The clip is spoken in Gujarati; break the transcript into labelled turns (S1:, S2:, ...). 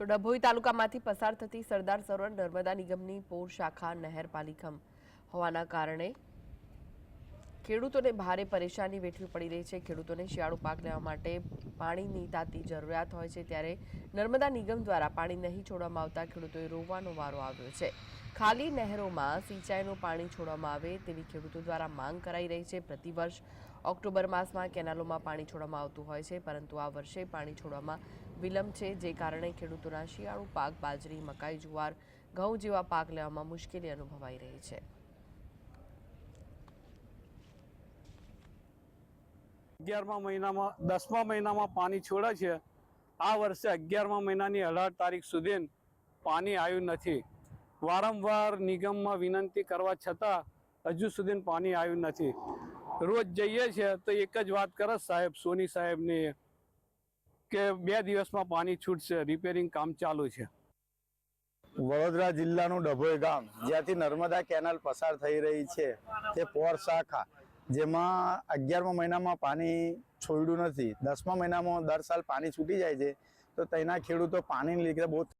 S1: તો ડભોઈ તાલુકામાંથી પસાર થતી સરદાર સરોવર નર્મદા નિગમની પોર શાખા નહેર પાલીખમ હોવાના કારણે ખેડૂતોને ભારે પરેશાની વેઠવી પડી રહી છે। ખેડૂતોને શિયાળુ પાક લેવા માટે પાણીની તાતી જરૂરિયાત હોય છે, ત્યારે નર્મદા નિગમ દ્વારા પાણી નહીં છોડવામાં આવતા ખેડૂતોએ રોવાનો વારો આવ્યો છે। ખાલી નહેરોમાં સિંચાઈનું પાણી છોડવામાં આવે તેવી ખેડૂતો દ્વારા માંગ કરાઈ રહી છે। પ્રતિવર્ષ ઓક્ટોબર માસમાં કેનાલોમાં પાણી છોડવામાં આવતું હોય છે, પરંતુ આ વર્ષે પાણી છોડવામાં વિલંબ છે, જે કારણે ખેડૂતોના શિયાળુ પાક બાજરી, મકાઈ, જુવાર, ઘઉં જેવા પાક લેવામાં મુશ્કેલી અનુભવાઈ રહી છે।
S2: 11મા મહિનામાં 10મા મહિનામાં પાણી છોડે છે। આ વર્ષે 11મા મહિનાની 18 તારીખ સુધી પાણી આવ્યું નથી। વારંવાર નિગમમાં વિનંતી કરવા છતાં હજુ સુધી પાણી આવ્યું નથી। રોજ જઈએ છીએ તો એક જ વાત કરે સાહેબ, સોની સાહેબની, કે 2 દિવસમાં પાણી છૂટશે, રિપેરિંગ કામ ચાલુ છે।
S3: વડોદરા જિલ્લાનું ડભોઈ ગામ, જ્યાંથી નર્મદા કેનાલ પસાર થઈ રહી છે, તે પોર શાખા, જેમાં 11મા મહિનામાં પાણી છોડ્યું નથી। 10મા મહિનામાં દર સાલ પાણી છૂટી જાય છે, તો તેના ખેડૂતો પાણીને લીધે બહુ